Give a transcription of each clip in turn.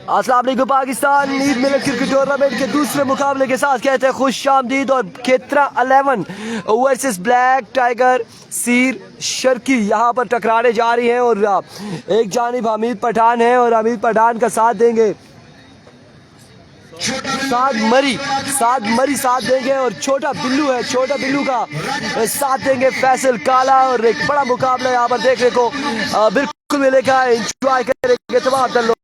अस्सलाम वालेकुम पाकिस्तान। ईद मिलत क्रिकेट टूर्नामेंट के दूसरे मुकाबले के साथ कहते हैं खुश आमदीद। और खेतरा 11 वर्सेस ब्लैक टाइगर सीर शर्की यहाँ पर टकराने जा रही हैं। और एक जानिब हमीद पठान है और हमीद पठान का साथ देंगे साथ मरी साथ देंगे। और छोटा बिल्लू है, छोटा बिल्लू का साथ देंगे फैसल काला। और एक बड़ा मुकाबला यहाँ पर देखने को बिल्कुल मिलेगा। एंजॉय करेंगे तमाम लोग।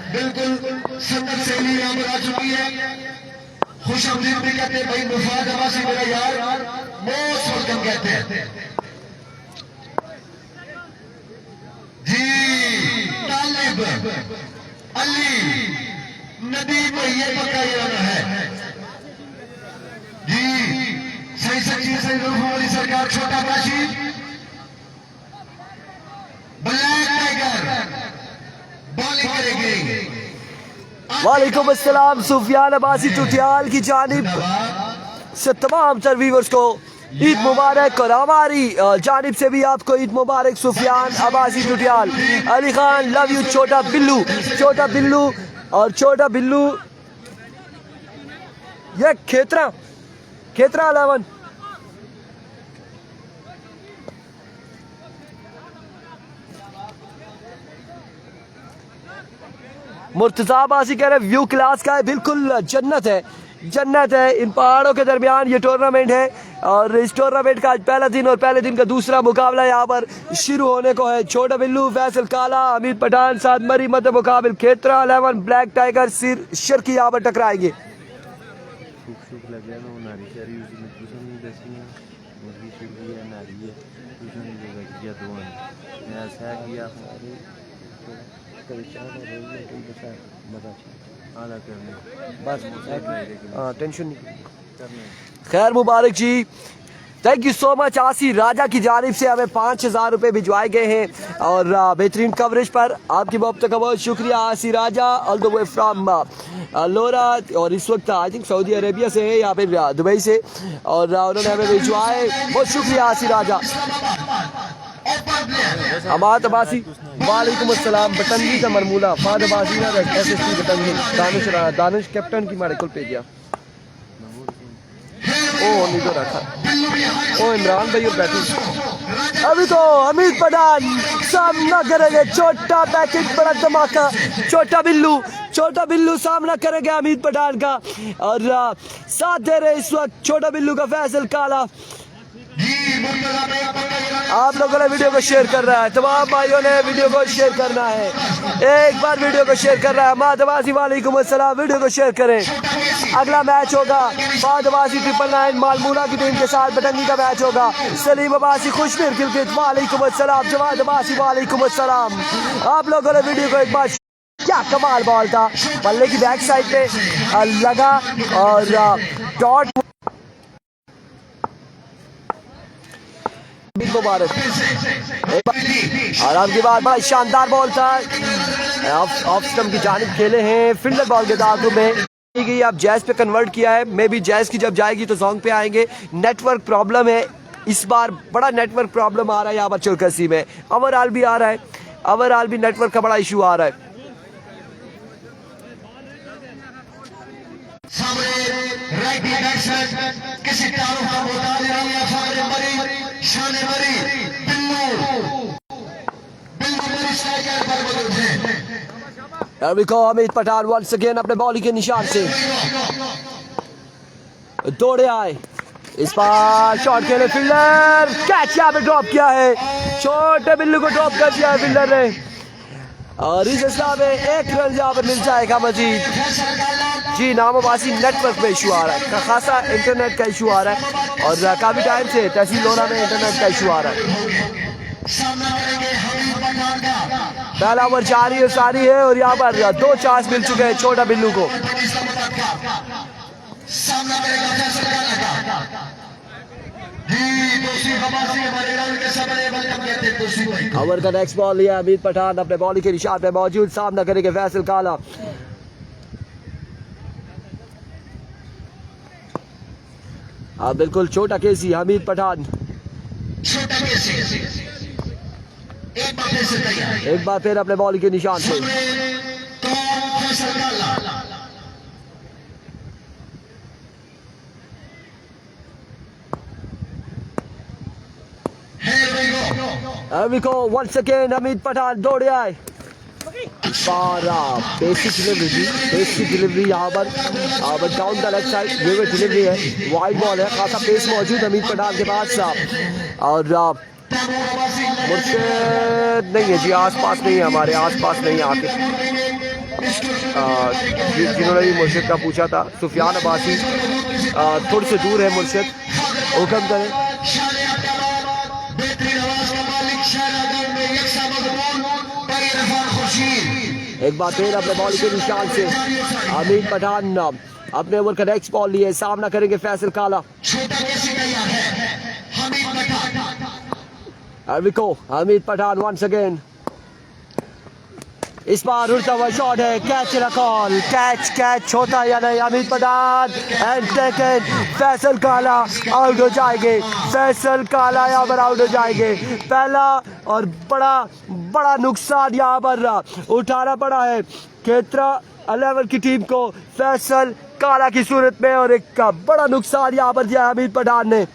बिल्कुल संगत सहेली यहाँ पर आ चुकी है। खुश आमदीद भी कहते हैं भाई। मुफाद अब्बासी मेरा यार मोस्ट वेलकम कहते हैं जी। तालिब अली नबी को ये पक्का इरादा है जी। सही सच्ची सही रूह वाली सरकार छोटा काशी ब्लैक टाइगर बॉलिंग करेगी। वालेकुम अस्सलाम। सुफियान अब्बासी टुटियाल की जानिब से तमाम तर व्यूअर्स को ईद मुबारक। और हमारी जानिब से भी आपको ईद मुबारक। Sufiyan Abbasi Tutiyal, Ali Khan love you. छोटा बिल्लू और छोटा बिल्लू ये खेतरा 11। मुर्तजा अब्बासी कह रहे व्यू क्लास का है। बिल्कुल जन्नत है। इन पहाड़ों के दरमियान ये टूर्नामेंट है। और इस टूर्नामेंट का आज पहला दिन और पहले दिन का दूसरा मुकाबला यहाँ पर शुरू होने को है। छोटा बिल्लू फैसल काला हमीद पठान साथ मरी मध्य मुकाबल खेतरा 11 ब्लैक टाइगर सिर शर्की यहाँ पर टकराएंगे। टेंशन खैर मुबारक जी। Thank you so much. Aasi Raja की जानिब से हमें 5000 रुपये भिजवाए गए हैं। और बेहतरीन कवरेज पर आपकी मोहब्बत का बहुत शुक्रिया आसी राजा ऑल द वे फ्रॉम लोरा। और इस वक्त आई थिंक सऊदी अरेबिया से है या फिर दुबई से। और उन्होंने हमें भिजवाए, बहुत शुक्रिया आसी राजा। अमात अब्बासी वालेकुम अस्सलाम। बटनगी का मरमूला फाद अब्बासी ना एसएसपी बटनगी दानिश कैप्टन की मारे कुल पे गया। ओ नहीं तो रखा ओ इमरान भाई और बैठे। अभी तो हमीद पठान सामना करेंगे। छोटा पैकेज बड़ा धमाका। छोटा बिल्लू सामना करेंगे हमीद पठान का। और साथ दे रहे इस वक्त छोटा बिल्लू का फैसल काला। आप लोगों ने वीडियो को शेयर कर रहा है, तमाम भाइयों ने वीडियो को शेयर करना है। एक बार वीडियो को शेयर कर रहा है माधवासी वालेकुम अस्सलाम। वीडियो को शेयर करें। अगला मैच होगा माधवासी 999 मालमूना की टीम के साथ बटंगी का मैच होगा। सलीम अब्बासी खुशमीर क्रिकेट वालेकुम अस्सलाम। जवाद अब्बासी वालेकुम अस्सलाम। आप लोगों ने वीडियो को एक बार क्या कमाल बॉल था, बल्ले की बैक साइड पे लगा और डॉट मुबारक। आराम की बात भाई, शानदार बॉल था। ऑफ स्टंप की जानिब खेले हैं। फील्डर बॉल के दाखिल में गई, अब जैज पे कन्वर्ट किया है। मे बी जैज की जब जाएगी तो सॉन्ग पे आएंगे। नेटवर्क प्रॉब्लम है इस बार, बड़ा नेटवर्क प्रॉब्लम आ रहा है यहाँ पर चुरकसी में। ओवरऑल भी आ रहा है, ओवरऑल भी नेटवर्क का बड़ा इशू आ रहा है। हमीद पठान वंस अगेन अपने बॉलिंग के निशान से दौड़े आए। इस बार शॉट खेले फील्डर, कैच यहाँ पे ड्रॉप किया है। छोटे बिल्लू को ड्रॉप कर दिया है फील्डर ने। और इस हिसाब में 1 रन यहाँ पर मिल जाएगा मजीद। जी नाम अब्बासी नेटवर्क में इशू आ रहा है, खासा इंटरनेट का इशू आ रहा है। और काफी टाइम से तहसील लोरा में इंटरनेट का इशू आ रहा है। पहला ओवर जारी और सारी है। और यहाँ पर 2 चांस मिल चुके हैं छोटा बिल्लू को। जी दोषी हमारे हमारे ग्राउंड के सामने वेलकम कहते हैं दोषी भाई को। ओवर का नेक्स्ट बॉल लिया हमीद पठान अपने बॉलिंग के निशान पे मौजूद, सामना करेंगे फैसल काला। बिल्कुल छोटा केसी हमीद पठान छोटा कैसे एक बार फिर से तैयार एक बार फिर अपने बॉलिंग के निशान से। तो फैसल काला Here we go once again Hamid Pathan दौड़े आए। बेसिक डिलीवरी यहाँ पर डाउन द लेफ्ट साइड ये डिलीवरी है, वाइड बॉल है, खासा पेस मौजूद हमीद पठान के पास। और मुर्शिद नहीं है जी, आसपास नहीं है, हमारे आसपास नहीं है आके। जिन्होंने भी मुर्शिद का पूछा था, सुफियान अब्बासी थोड़ी से दूर है मुर्शिद, हुक्म करें। एक बार फिर अपने बॉल के निशान से हमीद पठान अपने ओवर का नेक्स्ट बॉल लिए, सामना करेंगे फैसल काला। हमीद पठान वंस अगेन, इस बार उड़ता हुआ शॉट है, कैच कॉल, कैच होता या नहीं, हमीद पठान एंड टेकन, फैसल काला आउट हो जाएंगे, फैसल काला यहाँ पर आउट हो जाएंगे। पहला और बड़ा नुकसान यहाँ पर उठाना पड़ा है खेत्रा 11 की टीम को फैसल काला की सूरत में, और एक बड़ा नुकसान यहाँ पर दिया हमीद पठान ने।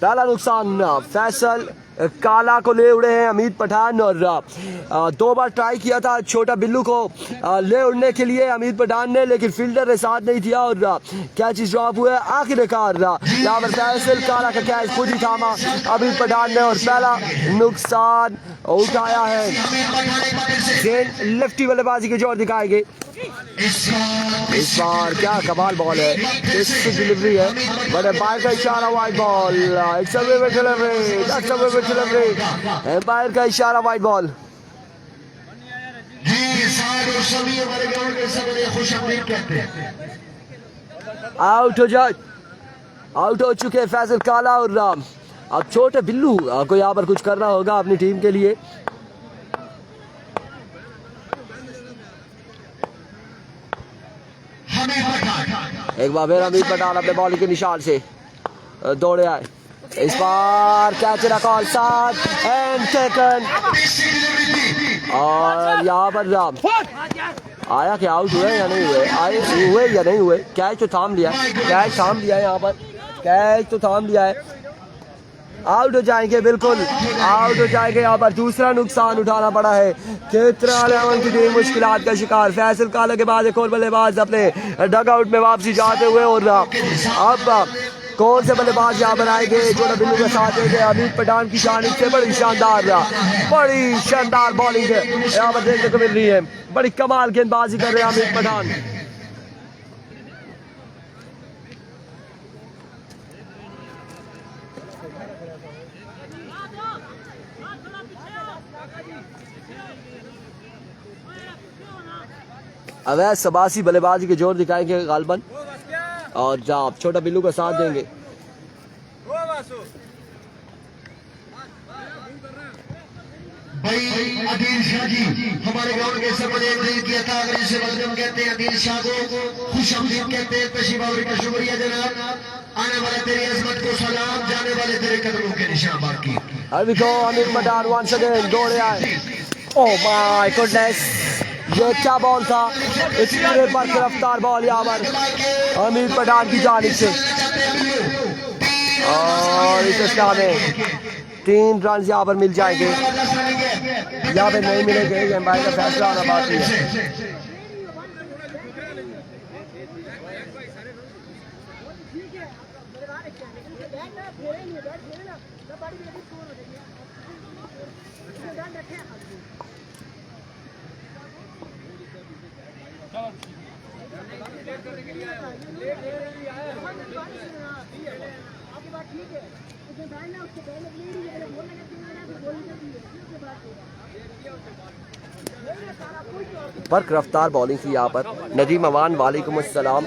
पहला नुकसान फैसल काला को ले उड़े हैं हमीद पठान, और 2 बार ट्राई किया था छोटा बिल्लू को ले उड़ने के लिए हमीद पठान ने, लेकिन फील्डर ने साथ नहीं दिया और कैच ड्रॉप हुए। आखिरकार यहाँ पर फैसल काला का कैच खुद ही थामा हमीद पठान ने, और पहला नुकसान उठाया है। लेफ्टी बल्लेबाजी के जोर दिखाएंगे इस बार, क्या कमाल बॉल है, इसकी डिलीवरी है, बड़े बाहर का इशारा, वाइड बॉल, एम्पायर का इशारा, वाइड बॉल। आउट हो चुके फैसल काला, और अब छोटे बिल्लू को यहाँ पर कुछ करना होगा अपनी टीम के लिए। एक बार फिर हमीद पठान अपने बॉलिंग के निशान से दौड़े आए, इस बार कैच कॉल, साथ एंड टेकन, और यहाँ पर आया कि आउट हुए या नहीं हुए, हुए या नहीं हुए, कैच तो थाम लिया, यहाँ पर कैच तो थाम लिया है, आउट हो जाएंगे, बिल्कुल आउट हो जाएंगे। यहाँ पर दूसरा नुकसान उठाना पड़ा है खेत्रा 11 की टीम मुश्किलात का शिकार। फैसल काला के बाद एक और बल्लेबाज अपने डग आउट में वापसी जाते हुए, और अब कौन से बल्लेबाज यहाँ पर आएंगे, छोटा बिल्लू के साथ देंगे हमीद पठान की जानिब से। बड़ी शानदार बॉलिंग यहाँ पर देखने को मिल रही है, बड़ी कमाल गेंदबाजी कर रहे हैं हमीद पठान। अवैध सबासी बल्लेबाजी के जोर दिखाएंगे गालबन, और आप छोटा बिल्लू का साथ देंगे। भाई आदिल शाह जी हमारे ग्राउंड के सब ने किया था, अगर इसे वेलकम कहते हैं आदिल शाह को, खुशामदीद कहते हैं, तशरीफ का शुक्रिया जनाब। आने वाले तेरी अजमत को सलाम, जाने वाले तेरे कदमों के निशान बाकी। हमीद पठान वंस अगेन दौड़े आए, ओह माय गुडनेस, ये क्या बॉल था, इतने बर्फ रफ्तार बॉल यहाँ पर हमीद पठान की जानिब से, और इस स्टार में 3 रन यहाँ पर मिल जाएंगे, यहाँ पे नहीं मिलेंगे, एम्पायर का फैसला आना बाकी है। बर्क रफ्तार बॉलिंग थी यहाँ पर। नदीम अवान वालेकुम अस्सलाम।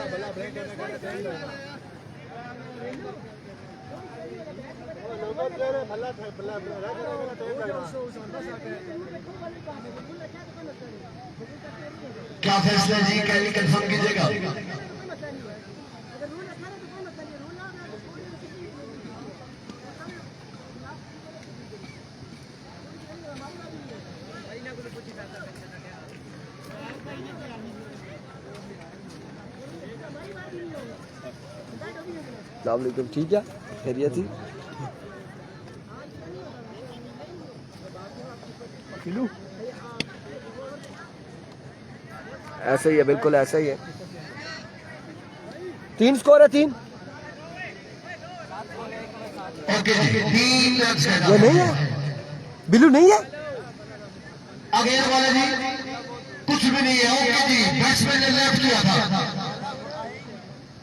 क्या फैसला जी, कैली कंफर्म कीजिएगा। अस्सलामुअलैकुम, ठीक है, खैरियत थी। ऐसे ही है, बिल्कुल ऐसा ही है। 3 स्कोर है, 3। ओके जी, 3 रन से ये नहीं है, बिल्लू नहीं है। अगेन वाले जी कुछ भी नहीं है। ओके जी, बैट्समैन ने लेफ्ट किया था।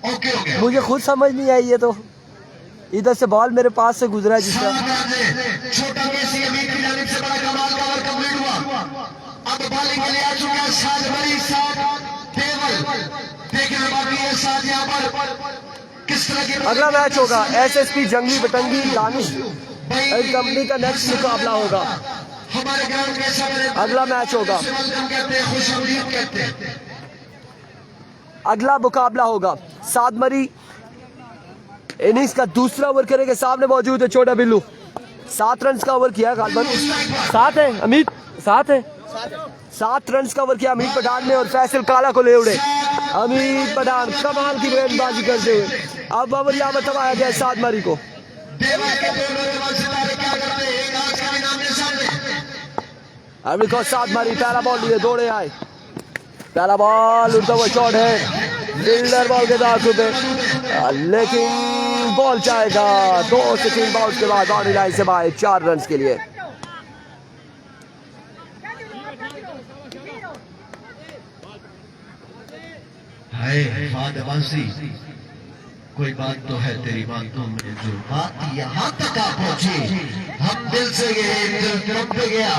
ओके ओके, मुझे खुद समझ नहीं आई, ये तो इधर से बॉल मेरे पास से गुजरा है जिस तरह। छोटा केसी अमीर की जानिब से बड़ा कमाल का ओवर कंप्लीट हुआ। अब बॉलिंग के लिए आ चुका है साज बड़ी साथ टेबल देखना बाकी है। साथ यहाँ पर किस तरह की अगला मैच होगा एसएसपी जंगली बटंगी दानिश कंपनी का नेक्स्ट मुकाबला होगा। हमारे ग्राउंड के सामने अगला मैच होगा, कहते हैं, खुश उम्मीद कहते हैं। अगला मुकाबला होगा सादमरी इनिंग्स का दूसरा ओवर करने के सामने मौजूद है छोटा बिल्लू। 7 रन का ओवर किया गालबन, 7 है अमित, 7 है, 7 रन का ओवर किया अमित पठान ने और फैसल काला को ले उड़े। अमित पठान कमाल की गेंदबाजी करते हुए अब ओवर यहाँ पर तबाया गया सादमरी को। अमेरिका सादमरी पहला बॉल लिए दौड़े आए, पहला बॉल उड़ता हुआ शॉट है फील्डर बॉल के दाखिल पे, लेकिन बॉल जाएगा 2 से 3 बॉल के बाद बाउंड्री लाइन से बाहर 4 रन के लिए। हाय फादवासी, कोई बात तो है तेरी बातों में, जो बात यहाँ तक आ पहुंची, हम दिल से गए, दिल तरफ पे गया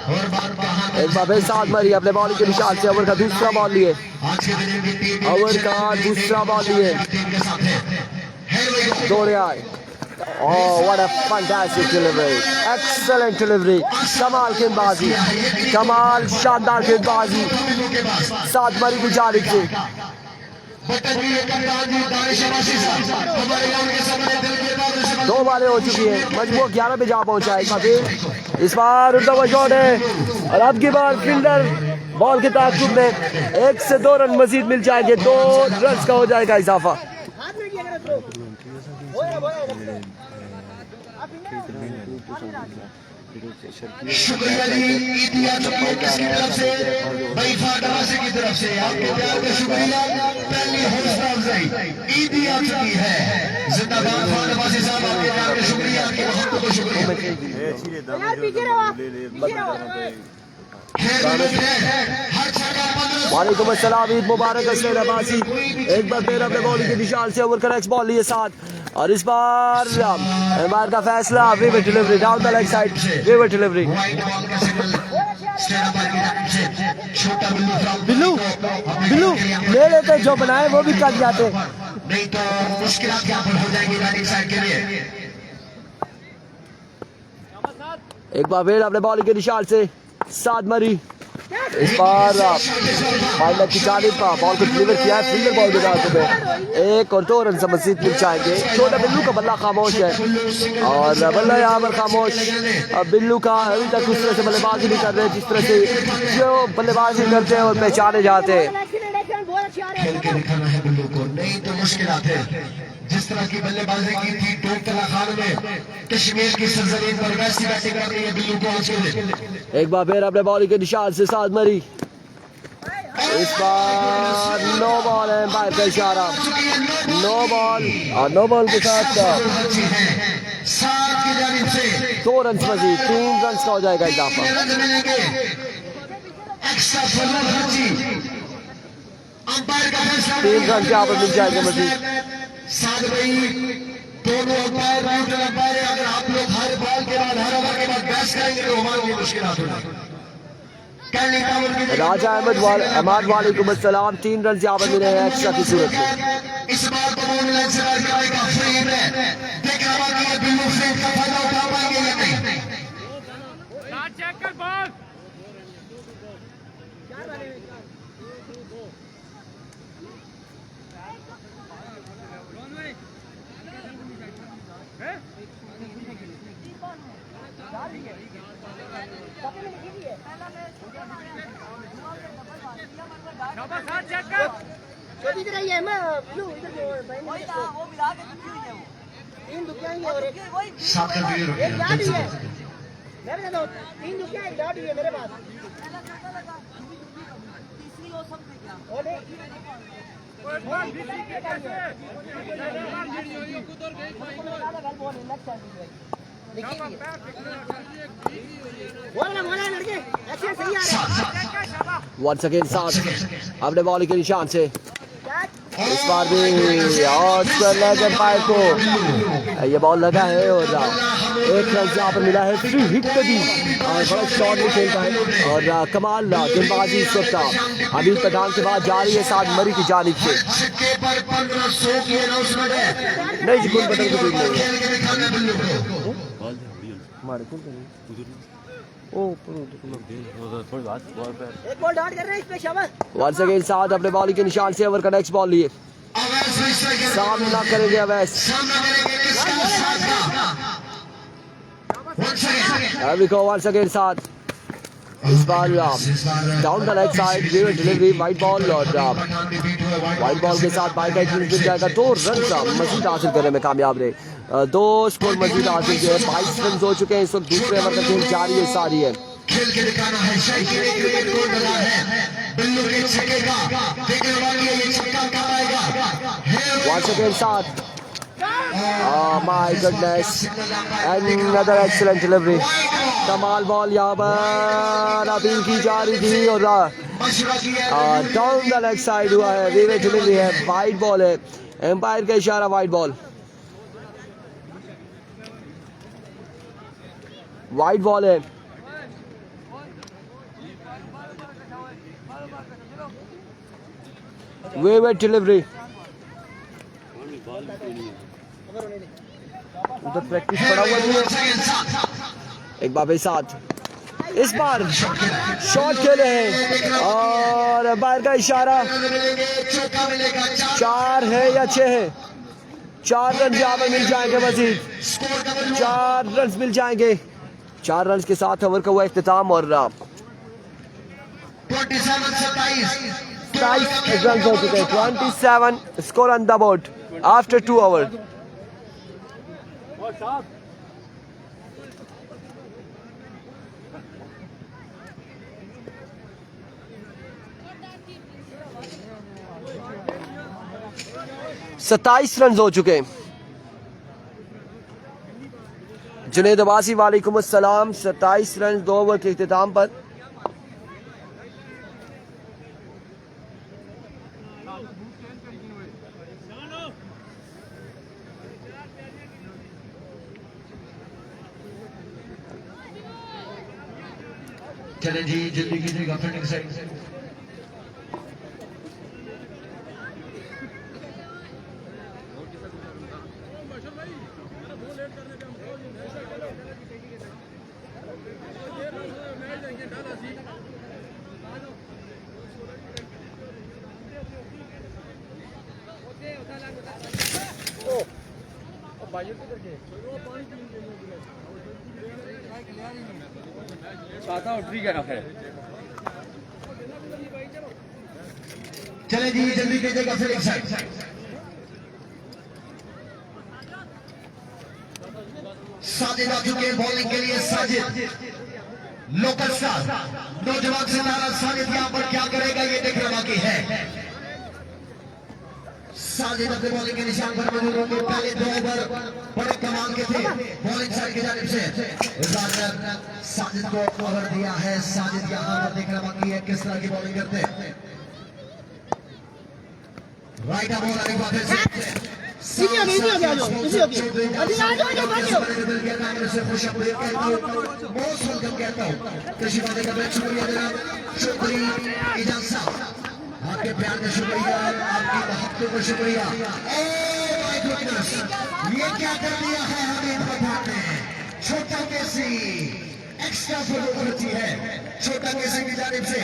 और बात कहाँ। एक बार फिर सादमरी अपने बॉलिंग के निशान से ओवर का दूसरा बॉल लिए, आज के दिन की टीम ओवर का दूसरा बॉल लिए टीम के साथ है। दौड़े आए। Oh, what a fantastic delivery! Excellent delivery! कमाल गेंदबाजी, कमाल शानदार गेंदबाजी सादमरी की जानिब से। दो बालें हो चुकी हैं, मजबूर 11 पे जा पहुंचा है काफी। इस बार उल्टा हुआ शॉट है और अब की बार फील्डर बॉल के ताक़ुब में 1 से 2 रन मजीद मिल जाएंगे, 2 रन का हो जाएगा इजाफा। शुक्रिया जी, ईदी आ चुकी है किसकी तरफ से, भाई फाटवासी की तरफ से। आपके प्यार का शुक्रिया, पहली हौसला अफजाई ईदी आ चुकी है। जिंदाबाद फाटवासी साहब, आपके प्यार का शुक्रिया, आपकी मोहब्बत को शुक्रिया। वालेकुम अस्सलाम, ईद मुबारक असलैन अब्बासी। एक बार फिर अपने बॉलिंग की निशान से ओवर का नेक्स्ट बॉल लिए 7 और इस बार इमरान का फैसला vivid delivery down the leg side, vivid delivery. Billu Billu ले लेते, जो बनाए वो भी कट जाते, नहीं तो मुश्किल यहाँ पर हो जाएगी राइट साइड के लिए। एक बार फिर अपने बॉलिंग के निशान से सादमरी इस बार फाइनल की जानिब का बॉल को डिलीवर किया है फील्डर बॉल के दांतों में। 1 और 2 रन से मजीद मिल जाएंगे। छोटा बिल्लू का बल्ला खामोश है और बल्ला यहाँ पर खामोश। बिल्लू का अभी तक उस तरह से बल्लेबाजी नहीं कर रहे जिस तरह से जो बल्लेबाजी करते हैं और पहचाने जाते हैं। खेल के दिखाना है बिल्लू को, नहीं तो मुश्किलात है। जिस तरह की बल्लेबाजी की थी टोकला खान में कश्मीर की सरजमीन पर, वैसी बैटिंग कर रही है बिल्लू को आज के दिन। एक बार फिर अपने बॉलिंग के निशान से सादमरी, इस बार नो बॉल है, बाहर का इशारा, नो बॉल और नो बॉल के साथ 2 रन मजीद, 3 रन का हो जाएगा इजाफा। अंपायर का फैसला 3 रन यहाँ पर मिल जाएंगे मजीद। साथ भाई दोनों अंपायर न्यूट्रल अंपायर, अगर आप लोग हर बॉल के बाद हर ओवर के बाद बहस करेंगे तो हमारे लिए मुश्किल हो जाएगी। राजा अहमद वालेकुम अस्सलाम। 3 रन यहाँ पर मिले हैं एक्स्ट्रा की सूरत में। इस बार तो बोलने से का फ्री है, देख रहा कि ये बिल्लू फ्रेम का फायदा उठा पाएंगे या नहीं। चेक कर बॉल। इधर आई है मैं ब्लू इधर जो वो मिला के हुई है वो 3 दुखियां ही है और एक सात का एक डॉट ही है। मैं बता दो 3 दुखियां एक डॉट ही है मेरे पास। तीसरी वो सब क्या और बोला लड़के ऐसे सही आ रहा है। वंस अगेन साथ अपने बॉल के निशान से इस बार भी और लेग एम्पायर को ये बॉल लगा है और एक रन यहाँ पर मिला है फ्री हिट पे भी और बड़ा शॉट भी खेलता है और कमाल गेंदबाजी इस वक्त अभी पठान के बाद जारी है साथ मरी की जानिब से। नहीं जी कोई बदल के कोई नहीं एक बॉल डॉट कर रहे हैं इस पे शाबाश। वंस अगेन साथ अपने बॉल के निशान से ओवर का नेक्स्ट बॉल लिए सामना करेंगे अवैस। अभी को वंस अगेन साथ इस बार down the leg side delivery wide ball और वाइट बॉल के साथ बाइक का मिल जाएगा। 2 रन का मजीद हासिल करने में कामयाब रहे। 2 स्कोर मजीद हासिल किए। 22 रन हो चुके हैं इस वक्त। दूसरे ओवर का खेल जारी है सारी है। खेल के दिखाना है बिल्लू के छक्के का देखने वाली ये छक्का कब आएगा। वंस अगेन साथ my goodness another excellent delivery. कमाल बॉल यहाँ पर अपील की जा रही थी और डाउन द लेग साइड हुआ है। रीवे डिलीवरी है, वाइड बॉल है, एम्पायर का इशारा वाइड बॉल। वाइड बॉल है। वेवेट डिलीवरी उधर प्रैक्टिस पड़ा हुआ है। एक बार साथ इस बार शॉट खेले हैं और एम्पायर का इशारा 4 है या 6 है। 4 रन यहाँ पर मिल जाएंगे मजीद। 4 रन मिल जाएंगे। 4 रन के साथ ओवर का हुआ इख्तिताम और 27 रन हो चुके हैं। 27 score on the board after 2 over. सत्ताईस रन हो चुके हैं। जुनेद अब्बासी वालेकुम अस्सलाम। 27 रन 2 ओवर के इख्तिताम पर। चले जी जल्दी कीजिएगा फील्डिंग साइड। चले जी जल्दी कीजिएगा फील्डिंग साइड। साजिद आ चुके हैं बॉलिंग के लिए। साजिद लोकल स्टार नौजवान सितारा साजिद यहाँ पर क्या करेगा ये देखना बाकी है। साजिद अपने बॉलिंग के निशान पर मौजूद होंगे। पहले 2 ओवर बड़े कमाल के थे बॉलिंग साइड की जानिब से। साजिद को ओवर दिया है। साजिद यहाँ पर देखना बाकी है किस तरह की बॉलिंग करते हैं। राइट बॉल आने के बाद इसी हो गया आ जाओ इसी हो गया अभी आ जाओ से खुश बहुत वेलकम कहता हूँ तशरीफ का बहुत शुक्रिया जनाब शुक्रिया इजाज़त साहब आपके प्यार का शुक्रिया आपकी मोहब्बत का शुक्रिया ये क्या कर दिया है हमें पठान ने छोटा कैसी एक्स्ट्रा फोटोग्राफी है छोटा कैसी की जानिब से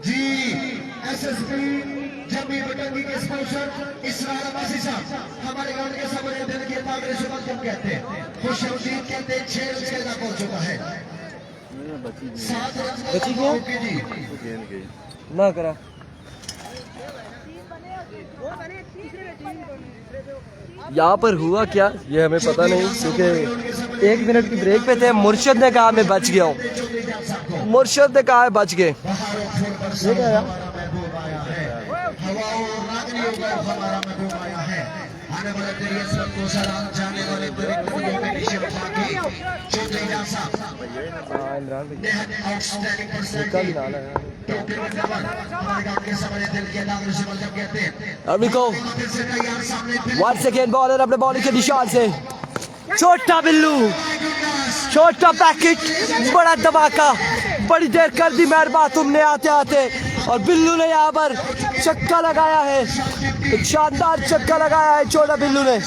जी एसएसपी जम्मी बटंगी के स्पॉन्सर इसरार अब्बासी साहब हमारे ग्राउंड के सबसे दिल के तागरे से वेलकम कहते हैं खुशआमदीद कहते हैं 6 रन खेलना पहुंच चुका है 7 रन बची क्या? जी ना करा यहाँ पर हुआ क्या ये हमें पता नहीं क्योंकि 1 मिनट की ब्रेक पे थे मुर्शद ने कहा मैं बच गया हूँ मुर्शद ने कहा बच गए ये क्या है? हमारा महबूब आया है आने वाले तेरी असरत को सलाम जाने वाले तेरे करीब में निशा फाकी चौधरी जान साहब इमरान भाई आउटस्टैंडिंग इसका भी नाला है हमारे गांव के सबसे दिल के नाम से वेलकम कहते हैं अभी को दिल से तैयार सामने वन सेकेंड बॉलर अपने बॉलिंग के निशान से छोटा बिल्लू छोटा पैकेट बड़ा धमाका बड़ी देर कर दी मेहरबान तुमने आते आते और बिल्लू ने यहाँ पर चक्का लगाया है एक शानदार चक्का लगाया है छोटा बिल्लू ने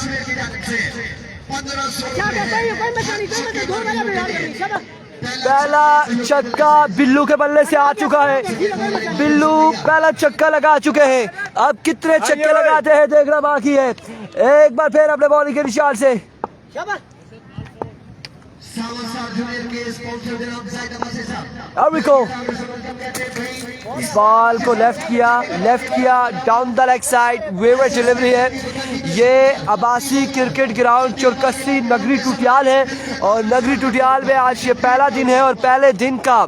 पहला चक्का बिल्लू के बल्ले से आ चुका है बिल्लू पहला चक्का लगा चुके हैं अब कितने चक्के लगाते हैं देखना बाकी है एक बार फिर अपने बॉलिंग के निशान से इस बॉल को लेफ्ट किया down the leg side wayward delivery है ये अब्बासी क्रिकेट ग्राउंड चुरकस्सी नगरी टुटियाल है और नगरी टुटियाल में आज ये पहला दिन है और पहले दिन का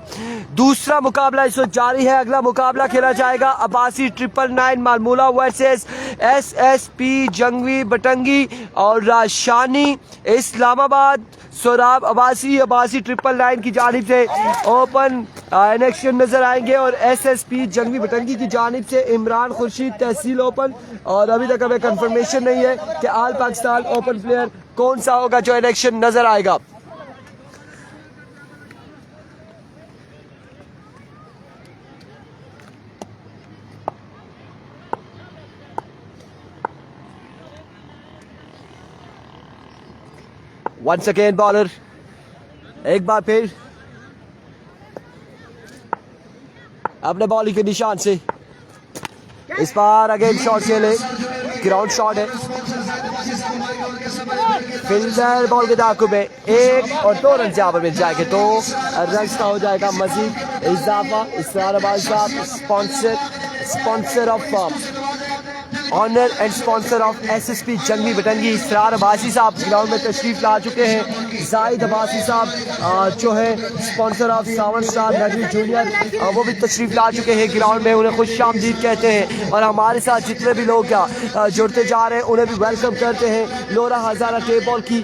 दूसरा मुकाबला इस वक्त जारी है अगला मुकाबला खेला जाएगा अब्बासी 999 मालमूला वर्सेस एसएसपी जंगवी बटंगी और शानी इस्लामाबाद सोराब अब्बासी 999 की जानिब से ओपन इलेक्शन नजर आएंगे और एसएसपी जंगवी बटंगी की जानिब से इमरान खुर्शीद तहसील ओपन और अभी तक हमें कंफर्मेशन नहीं है कि आल पाकिस्तान ओपन प्लेयर कौन सा होगा जो इलेक्शन नजर आएगा वन सेकेंड बॉलर एक बार फिर अपने बॉलिंग के निशान से इस बार अगेन शॉट खेले ग्राउंड शॉट है फिल्डर बॉल के दाखिल में 1 और 2 रन यहाँ पर मिल जाएंगे तो रन का हो जाएगा मजीद इजाफा इसरार साहब sponsor of honour and sponsor of SSP Jangvi Batangi Israr Abbasi साहब ग्राउंड में तशरीफ ला चुके हैं जाहिद अब्बासी साहब जो है स्पॉन्सर ऑफ सावन स्टार नगरी जूनियर वो भी तशरीफ ला चुके हैं ग्राउंड में उन्हें खुशामदीद कहते हैं और हमारे साथ जितने भी लोग जुड़ते जा रहे हैं उन्हें भी वेलकम करते हैं लोरा हज़ारा टेप बॉल की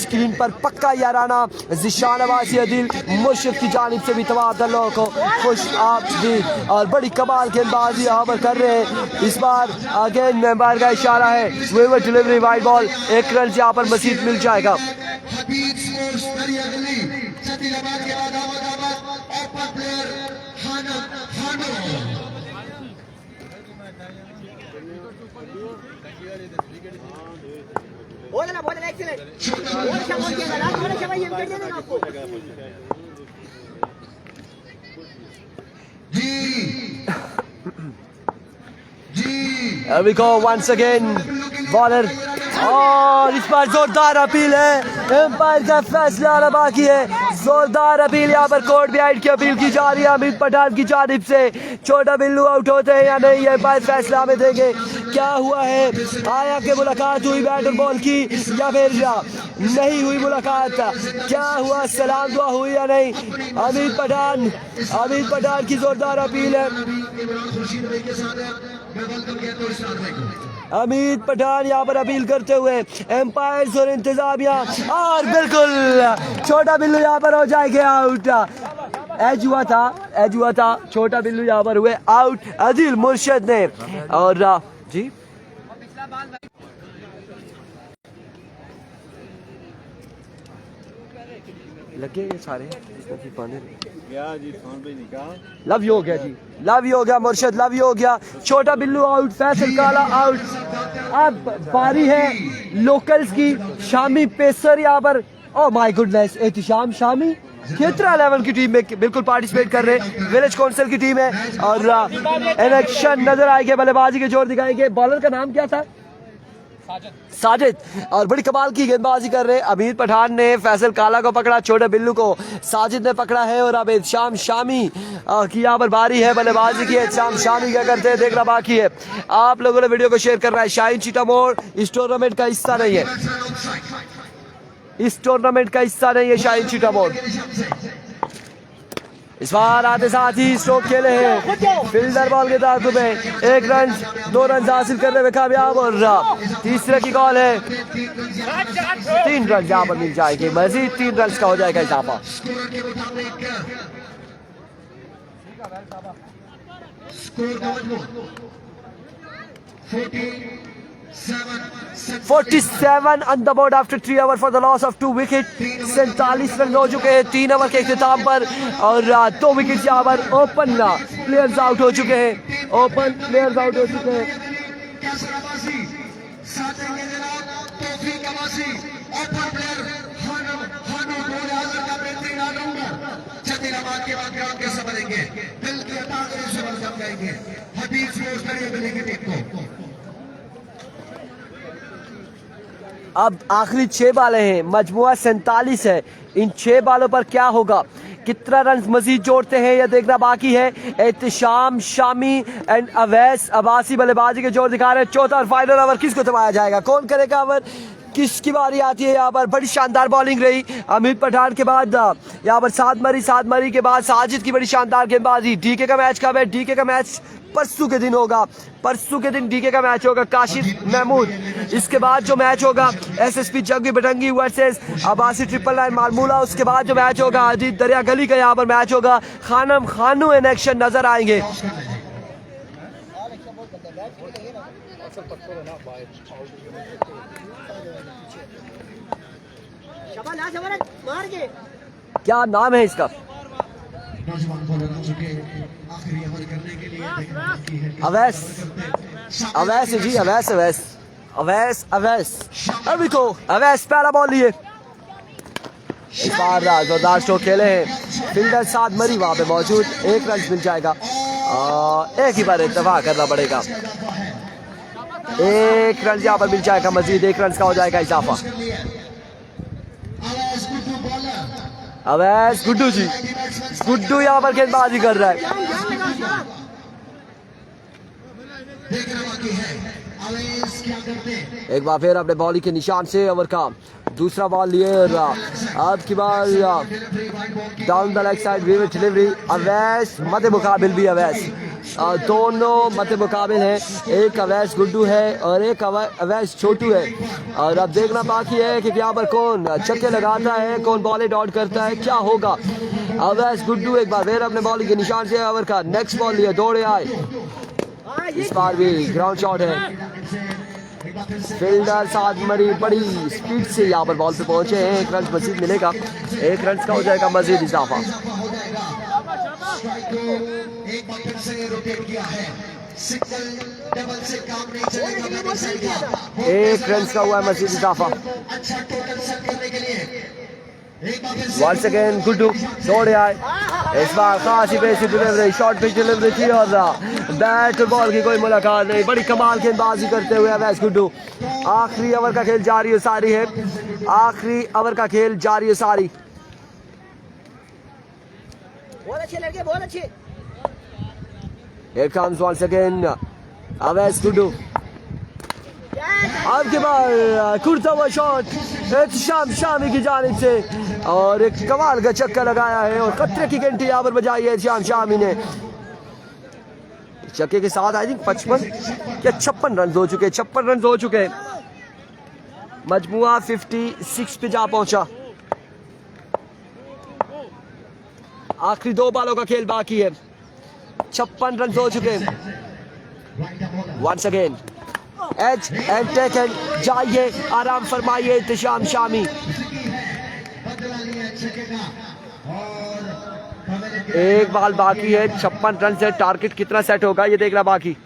स्क्रीन पर पक्का याराना जिशान अब्बासी अदिल मुर्शिद की जानिब से भी तमाम लोगों को खुश आमदीद और बड़ी कमाल गेंदबाजी यहाँ पर कर रहे हैं इस बार आगे मेंबर का इशारा है wayward delivery wide ball 1 run यहाँ पर मजीद मिल जाएगा Here we go once again bowler और इस बार जोरदार अपील है एम्पायर का फैसला आना बाकी है जोरदार अपील यहाँ पर कोर्ट बिहाइंड की अपील की जा रही है अमित पठान की जानिब से छोटा बिल्लू आउट होते हैं या नहीं एम्पायर फैसला हमें देंगे क्या हुआ है आया कि मुलाकात हुई बैट और बॉल की या फिर नहीं हुई मुलाकात क्या हुआ सलाम दुआ हुई या नहीं अमित पठान की जोरदार अपील है अमित पठान यहाँ पर अपील करते हुए एम्पायर्स और इंतजामिया और बिल्कुल छोटा बिल्लू यहाँ पर हो जाएगा आउट एज हुआ था छोटा बिल्लू यहाँ पर हुए आउट अदिल मुर्शिद ने और जी लगे ये सारे इसमें भी पानी जी फोन पे निकाल लव यू हो गया जी, लव यू हो गया मुर्शद, लव यू हो गया। छोटा बिल्लू आउट, फैसल काला आउट। अब बारी है लोकल्स की, शामी पेसर यहाँ पर, oh my goodness, Ehtisham Shami Khetra 11 की टीम में बिल्कुल पार्टिसिपेट कर रहे हैं। विलेज काउंसिल की टीम है और इलेक्शन नजर आएंगे, बल्लेबाजी के जोर दिखाएंगे। बॉलर का नाम क्या था? साजिद। और बड़ी कमाल की गेंदबाजी कर रहे हैं। अमीर पठान ने फैसल काला को पकड़ा, छोटे बिल्लू को साजिद ने पकड़ा है। और अब शाम शामी की यहाँ पर बारी है बल्लेबाजी की। शाम शामी क्या करते हैं देखना बाकी है। आप लोगों ने वीडियो को शेयर करना है। शाहीन चीटामोर इस टूर्नामेंट का हिस्सा नहीं है, इस टूर्नामेंट का हिस्सा नहीं है शाहीन चीटामोर। इस बार आते साथ ही स्ट्रोक खेले हैं। फील्डर बॉल के दांतों में 1 रन 2 रन हासिल करने में कामयाब। और तीसरे की कॉल है, 3 रन यहाँ पर मिल जाएंगे, मजीद 3 रन का हो जाएगा इजाफा।47 on the board after 3 overs for the loss of 2 wickets। 47 run हो चुके हैं 3 ओवर के इख्तिताम पर। और 2 विकेट यहाँ पर ओपन प्लेयर्स आउट हो चुके हैं, ओपन प्लेयर्स आउट हो चुके हैं। अब आखिरी 6 बालें हैं, मजमुआ 47 है। इन 6 बालों पर क्या होगा, कितना रन मजीद जोड़ते हैं यह देखना बाकी है। एहतिशाम शामी एंड अवैस अब्बासी बल्लेबाजी के जोर दिखा रहे हैं। चौथा और फाइनल ओवर किसको दबाया जाएगा, कौन करेगा ओवर, किसकी बारी आती है। यहाँ पर बड़ी शानदार बॉलिंग रही अमीर पठान के बाद, यहाँ पर सात मरी के बाद साजिद की बड़ी शानदार गेंदबाजी। डीके का मैच कब है, डीके का मैच परसों के दिन होगा, परसों के दिन डीके का मैच होगा काशिफ महमूद। इसके बाद जो मैच होगा एसएसपी जंगी बटंगी वर्सेस अब्बासी 999 मालमूला। उसके बाद जो मैच होगा अजीत दरिया गली का यहाँ पर मैच होगा। खानम खानू इन एक्शन नजर आएंगे। क्या नाम है इसका, अवैस, अवैस जी, अवैस अवैस अवैस अवैस। अभी को अवैस पहला बॉल लिए। इस बार जोरदार स्ट्रोक खेले हैं। फील्डर साथ मरी वहां पे मौजूद, 1 रन मिल जाएगा। एक ही बार इत्तेफाक करना पड़ेगा, 1 रन यहाँ पर मिल जाएगा, मजीद 1 रन का हो जाएगा इजाफा। अवैस गुड्डू जी, गुड्डू यहाँ पर गेंदबाजी कर रहा है। एक बार फिर अपने बॉलिंग के निशान से ओवर का दूसरा बॉल लिए। अब की बार down the leg side wicket delivery. Awais मध्य मुकाबिल भी अवैस, दोनों मध्य मुकाबिल हैं। एक अवैस गुड्डू है और एक अवैस छोटू है। और अब देखना बाकी है कि यहाँ पर कौन छक्के लगाता है, कौन बॉलें डॉट करता है, क्या होगा। अवैस गुड्डू एक बार फिर अपने बॉलिंग के निशान से ओवर का नेक्स्ट बॉल लिए, दौड़े आए। इस बार भी ग्राउंड शॉट है। फील्डर साथ मरी बड़ी स्पीड से यहाँ पर बॉल पे पहुंचे हैं। 1 रन मजीद मिलेगा, 1 रन का हो जाएगा मजीद इजाफा। 1 रन का हुआ है मजीद इजाफा। वंस अगेन गुड्डू दौड़े आए। इस बार खासी बेसी डिलीवरी, शॉर्ट पिच डिलीवरी थी और बैट और बॉल की कोई मुलाकात नहीं। बड़ी कमाल गेंदबाजी करते हुए अवैस गुड्डू। आखिरी ओवर का खेल जारी है सारी है, आखिरी ओवर का खेल जारी है सारी। बहुत अच्छे लड़के, बहुत अच्छे। Here comes once again Awais Guddu. अब के बाद कुर्ता हुआ शॉट एहतिशाम शामी की जानिब से और एक कमाल का चक्का लगाया है और खतरे की घंटी यहाँ पर बजाई है एहतिशाम शामी ने। चक्के के साथ आई थिंक 55 या 56 रन हो चुके, 56 रन हो चुके। मजमुआ 56 पे जा पहुंचा। आखिरी 2 बालों का खेल बाकी है, 56 रन हो चुके। Once again edge and take and जाइए, आराम फरमाइए एहतिशाम शामी। सकेगा। और एक बॉल बाकी है, 56 रन से टारगेट कितना सेट होगा ये देखना बाकी।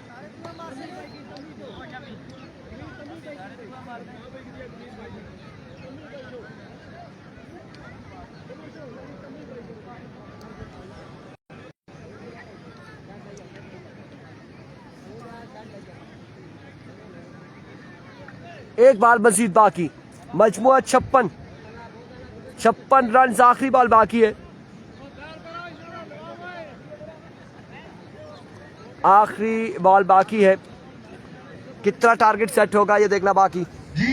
एक बॉल मजीद बाकी, मजमुआ 56 रन, आखिरी बॉल बाकी है, आखिरी बॉल बाकी है, कितना टारगेट सेट होगा ये देखना बाकी। जी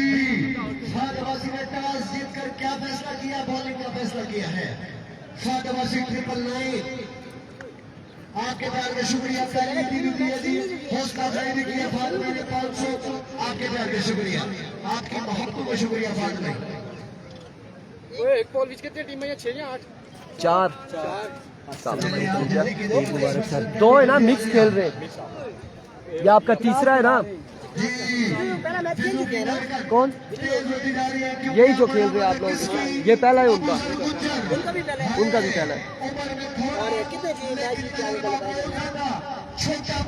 फातवासी ने टॉस जीतकर क्या फैसला किया? बॉलिंग का फैसला किया है। फातवासी 999 आपके प्यार का शुक्रिया, पहले भी दिया जी, हौसला अफजाई भी किया फातमा ने 500, आपके प्यार का शुक्रिया, आपकी मोहब्बत का शुक्रिया फातमा। एक बॉल विच कितनी टीम है? 6 या 8? 4 दो है ना, मिक्स खेल रहे हैं। ये आपका तीसरा है ना? पहला मैच खेल चुके हैं ना? कौन? यही जो खेल रहे हैं आप लोग, ये पहला है उनका, उनका भी पहला है। उनका भी पहला है। और कितने टीम मैच जीते हैं?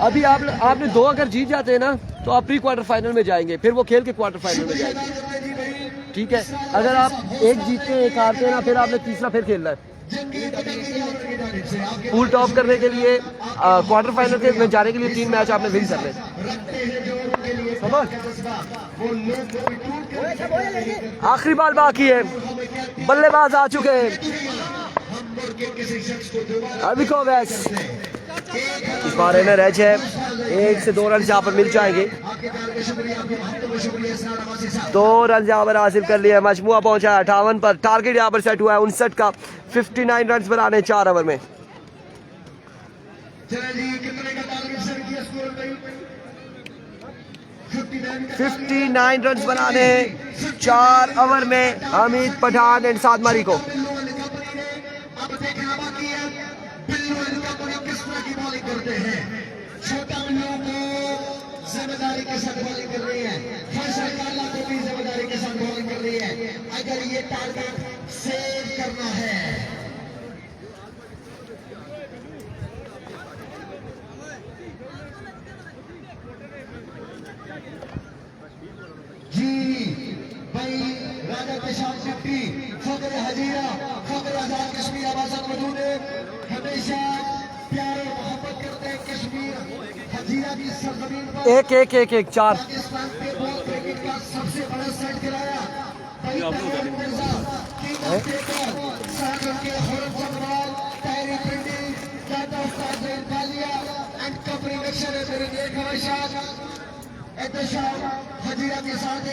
अभी आपने 2 अगर जीत जाते हैं ना तो आप प्री क्वार्टर फाइनल में जाएंगे, फिर वो खेल के क्वार्टर फाइनल में जाएंगे, ठीक है? अगर आप एक जीतते हैं एक हारते हैं ना, फिर आपने तीसरा फिर खेलना है। पूल टॉप करने के लिए क्वार्टर फाइनल के में जाने के लिए 3 मैच आपने विन करने, समझ? आखिरी बॉल बाकी है, बल्लेबाज आ चुके हैं, अभी को वैस इस बार रनर एज है, 1 से 2 रन यहाँ पर मिल जाएंगे। 2 रन यहाँ पर हासिल कर लिया, मजमुआ पहुंचा है 58 पर, टारगेट यहाँ पर सेट हुआ है 59 का, 59 रन बनाने 4 ओवर में। 59 रन बनाने 4 ओवर में हमीद पठान एंड सादमारी को। जिम्मेदारी के साथ बॉलिंग कर रही है, फैसल काला को भी जिम्मेदारी के साथ बॉलिंग कर रही है। अगर ये टारगेट सेव करना है, जी भाई राजा पेशाब डिप्टी फकर हजीरा फकर आजाद कश्मीर आबाद मौजूद है, हमेशा प्यार और मोहब्बत करते हैं कश्मीर हजीरा की सरजमीन पर। एक 4 पाकिस्तान पे बॉल क्रिकेट का सबसे बड़ा सेट खिलाया हजीरा के साथ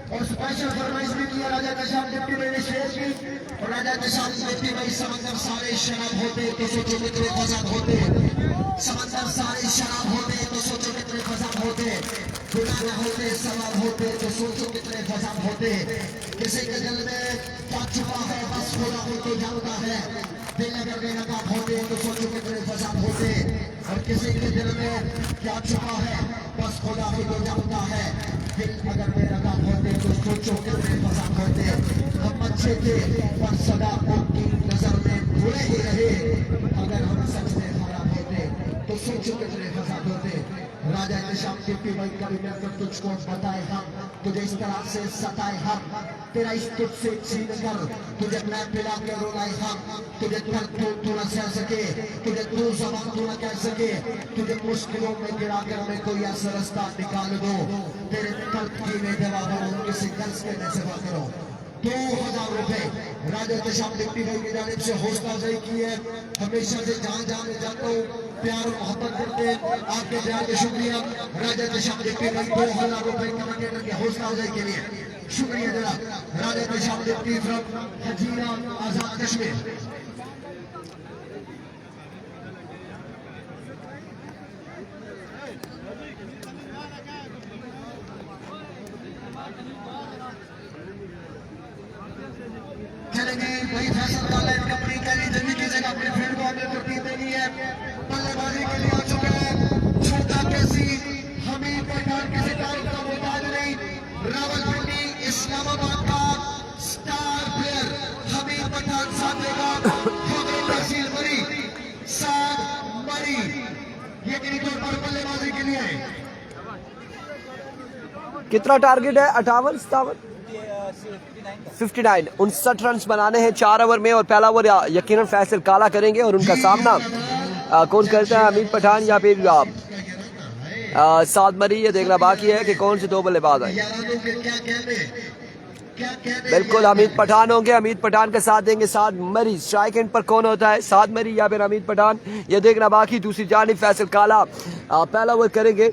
और स्पेशल फरमाइश भी किया राजा कशाम डिप्टी भाई ने शेयर की। और राजा कशाम डिप्टी भाई समंदर सारे शराब होते तो सोचो कितने फसाद होते, समंदर सारे शराब होते तो सोचो कितने फसाद होते, गुनाह न होते सवाब होते तो सोचो कितने फसाद होते। किसी के दिल में क्या छुपा है बस खुदा को तो जानता है, दिल अगर बेनकाब होते तो सोचो कितने फसाद होते। और किसी के दिल में क्या छुपा है बस खुदा को तो जानता है, दिल अगर बेनकाब होते तो सोचो कितने फसाद होते। हम अच्छे थे पर सदा उनकी नजर में बुरे ही रहे, अगर हम सच में खराब होते तो सोचो कितने फसाद होते। राजा निशाम डिप्टी भाई कभी मिलकर तुझको बताए हम, तुझे इस तरह से सताए हम, तेरा इस तुझसे छीन कर तुझे मैं पिला के रुलाए हम, तुझे तू न सह सके, तुझे तू जबान तू न कह सके, तुझे मुश्किलों में गिरा कर मैं कोई ऐसा रास्ता निकाल दो, तेरे कर्ज की मैं दवा करूं, किसी कर्ज के मैं सेवा करूं। 2000 रुपए राजा निशाम डिप्टी भाई की जानिब से हौसला अफजाई की है। हमेशा से जान जाता हूँ प्यार और मोहब्बत करते हैं, आपके प्यार के शुक्रिया। राजा निशाम डिप्टी भाई 2000 रुपए कमाने के हौसला अफजाई के लिए शुक्रिया जनाब। राजा निशाम डिप्टी फ्रॉम हजीरा आजाद कश्मीर। चलेंगे वही फैसल कॉलेज कंपनी के लिए जल्दी की जगह अपने फील्ड को आगे तरतीब देनी है। बल्लेबाजी के लिए आ चुके हैं छोटा कैसी हमीद पठान, किसी तारीफ का मोहताज नहीं, रावलपिंडी इस्लामाबाद का स्टार प्लेयर हमीद पठान बारी यकीनी तौर पर बल्लेबाजी के लिए। कितना टारगेट है? 58 59 59 रन बनाने हैं 4 ओवर में। और पहला ओवर यकीनन फैसल काला करेंगे और उनका सामना कौन करता है, हमीद पठान या फिर साद मरी। ये देखना बाकी है कि कौन से दो बल्लेबाज आए। बिल्कुल हमीद पठान होंगे, हमीद पठान का साथ देंगे साद मरी। स्ट्राइक एंड पर कौन होता है, साद मरी या फिर हमीद पठान, ये देखना बाकी। दूसरी जानिब फैसल काला पहला ओवर करेंगे।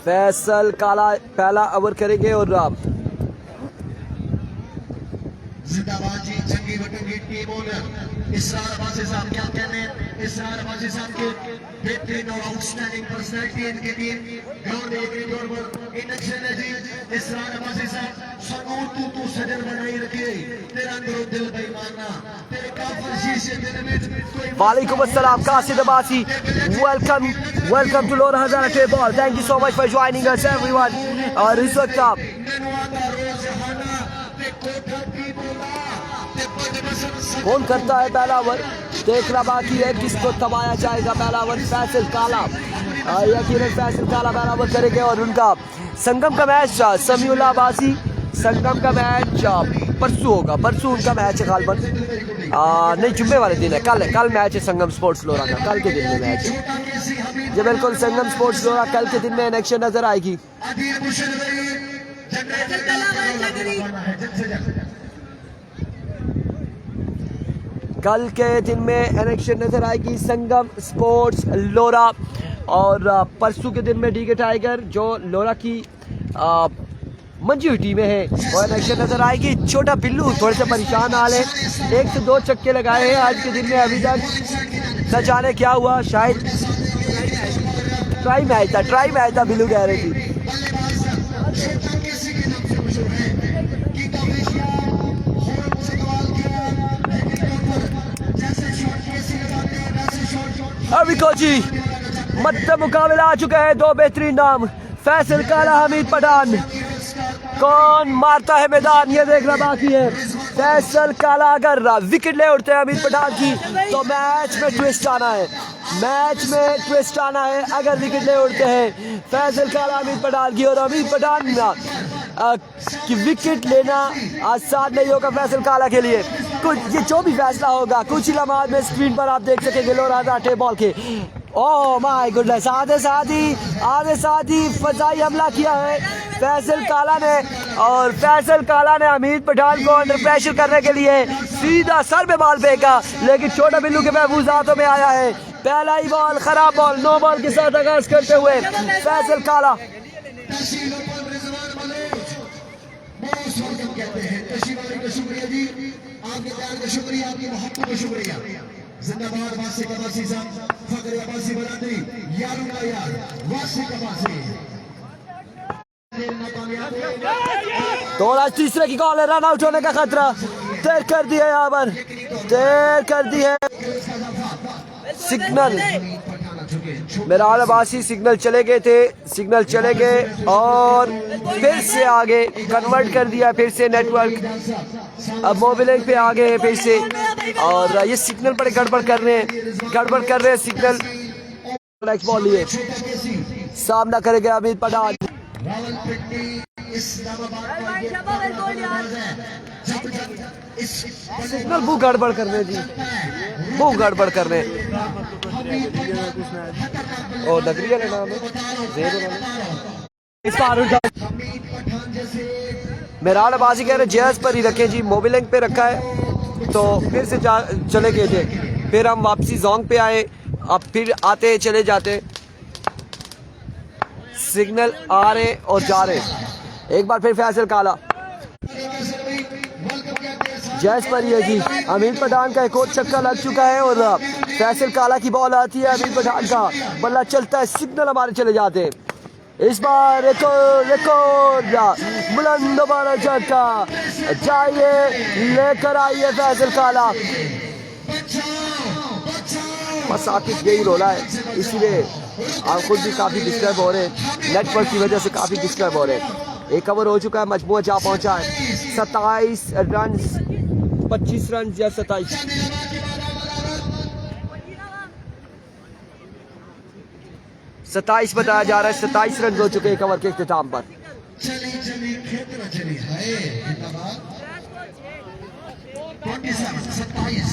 फैसल काला पहला ओवर करेंगे और जिंदाबाद जी जंगी भट्टो की टीम ओनर इसरार अब्बासी साहब क्या कहते हैं। इसरार अब्बासी साहब के बेहतरीन और आउटस्टैंडिंग पर्सनैलिटी इनकी टीम ग्राउंड एक तौर पर इंडक्शन है जी। इसरार अब्बासी साहब सनूर तू सजन बनाई रखिए, तेरा अंदर दिल बेईमाना, तेरे काफर शीशे दिल में कोई। वालेकुम अस्सलाम कासिद अब्बासी, वेलकम टू लोरा हजारा टे ball. Thank you so much for joining us everyone. और इस वक्त आप कौन करता है पहला ओवर, देखना बाकी है किसको थमाया जाएगा पहला ओवर। फैसल काला यकीनन फैसल काला पहला ओवर करेंगे और उनका संगम का मैच समीउल्लाह अब्बासी, संगम का मैच परसों होगा। परसों उनका मैच है गालबन, नहीं जुम्मे वाले दिन है, कल मैच है संगम स्पोर्ट्स लोरा का, कल के दिन में मैच है जी। बिल्कुल संगम स्पोर्ट्स लोरा कल के दिन में एक्शन नजर आएगी। कल के दिन में इलेक्शन नजर आएगी संगम स्पोर्ट्स लोरा। और परसों के दिन में डीके टाइगर जो लोरा की मंजी हुई टीमें हैं वो इलेक्शन नजर आएगी। छोटा बिल्लू थोड़े से परेशान हाल है, 1 से 2 छक्के लगाए हैं आज के दिन में, अभी तक न जाने क्या हुआ। शायद ट्राई मैच था बिल्लू कह रही थी। अभी कोची मध्य मुकाबला आ चुका है, 2 बेहतरीन नाम फैसल काला हमीद पठान। कौन मारता है मैदान ये देखना बाकी है। फैसल काला अगर विकेट ले उठते हैं हमीद पठान की तो मैच में ट्विस्ट आना है, अगर विकेट ले उठते हैं फैसल काला हमीद पठान की। और हमीद पठान की विकेट लेना आसान नहीं होगा फैसल काला के लिए। कुछ ये जो भी फैसला होगा कुछ ही लम्हात में स्क्रीन पर आप देख सकेंगे लोरा हजारा बॉल के। ओह माय गुडनेस, आधे साथ ही फजाई हमला किया है फैसल काला ने। और फैसल काला ने हमीद पठान को अंडर प्रेशर करने के लिए सीधा सर पे बॉल फेंका, लेकिन छोटा बिल्लू के महफूज हाथों में आया है। पहला ही बॉल खराब बॉल, 9 बॉल के साथ आगाज करते हुए फैसल काला। शुक्रिया जी, आपके प्यार का शुक्रिया, आपकी मोहब्बत का शुक्रिया। जिंदाबाद वासी कबासी साहब, फकर अब्बासी बरादरी, यारों का यार वासी कबासी। तो आज तीसरे की कॉल है, रन आउट होने का खतरा, देर कर दी है यहाँ पर, देर कर दी है। सिग्नल मेराल अब्बासी सिग्नल चले गए और फिर से आगे कन्वर्ट कर दिया, फिर से नेटवर्क अब मोबाइल पे आ गए हैं फिर से। और ये सिग्नल पर गड़बड़ कर रहे हैं सिग्नल। नेक्स्ट बॉल लिए सामना करेंगे हमीद पठान। सिग्नल वो गड़बड़ कर रहे जी, वो गड़बड़ कर रहे। और नगरिया का नाम है इस बार मेराल अब्बासी कह रहे जैज पर ही रखें जी, मोबाइल पे रखा है तो फिर से चले गए थे, फिर हम वापसी जोंग पे आए, अब फिर आते चले जाते। सिग्नल आ रहे और जा रहे। एक बार फिर फैसल काला जैस पर ही है जी। हमीद पठान का एक और छक्का लग चुका है और फैसल काला की बॉल आती है, हमीद पठान का बल्ला चलता है, सिग्नल हमारे चले जाते हैं। इस बार एक और बुलंद वाला छक्का, जाइए लेकर आइए फैसल काला। बस आखिर यही रोला है, इसीलिए आप खुद भी काफ़ी डिस्टर्ब हो रहे हैं, नेटवर्क की वजह से काफ़ी डिस्टर्ब हो रहे हैं। 1 ओवर हो चुका है, मजमूआ जा पहुंचा है 27 रन 25 रन या 27? 27 बताया जा रहा है। 27 रन हो चुके हैं ओवर के इख्तिताम पर। चली चली खेत न चली है 27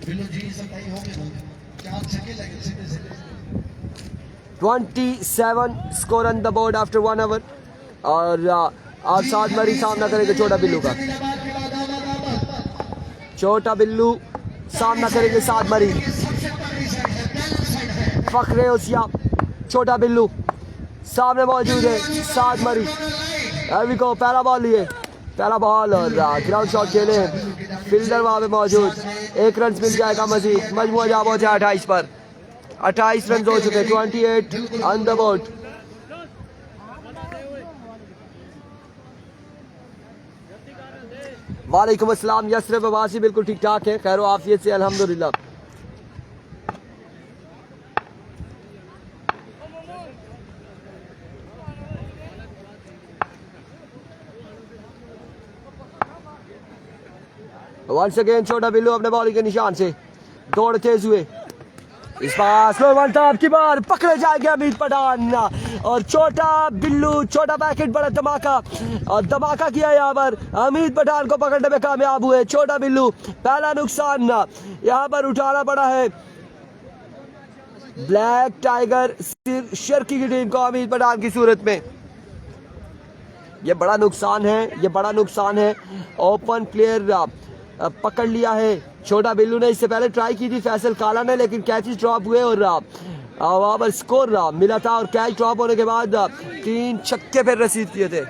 बिल्लो जी 27 हो गए 4 छक्के लगे सीधे सीधे 27 score on the board after 1 over. और साथ मरी सामना करेंगे छोटा बिल्लू का। छोटा बिल्लू सामना करेंगे साथ मरी। फखरे ओसिया छोटा बिल्लू सामने मौजूद है। साथ मरी अभी को पहला बॉल लिए, पहला बॉल और ग्राउंड शॉट खेले। फील्डर वहां पे मौजूद। 1 रन मिल जाएगा मजीद। मजमूआ जा पहुंचा 28 पर। 28 रन हो चुके। 28 ऑन द बोर्ड। वालेकुम अस्सलाम। यसरफ अब्बासी बिल्कुल ठीक ठाक है, खैर आफियत से अल्हम्दुलिल्लाह। वंस अगेन छोटा बिल्लू अपने बॉलिंग के निशान से दौड़ तेज हुए। इस बार स्लो वन था, अब की बार पकड़े जाएंगे अमीर पठान और छोटा बिल्लू छोटा पैकेट बड़ा धमाका और धमाका किया यहाँ पर। अमीर पठान को पकड़ने में कामयाब हुए छोटा बिल्लू। पहला नुकसान यहाँ पर उठाना पड़ा है ब्लैक टाइगर सिर शर्की की टीम को अमीर पठान की सूरत में। ये बड़ा नुकसान है, ये बड़ा नुकसान है। ओपन प्लेयर पकड़ लिया है छोटा बिल्लू ने। इससे पहले ट्राई की थी फैसल काला ने, लेकिन कैचेस ड्रॉप हुए और वहां पर स्कोर मिला था और कैच ड्रॉप होने के बाद 3 छक्के फिर रसीद किए थे।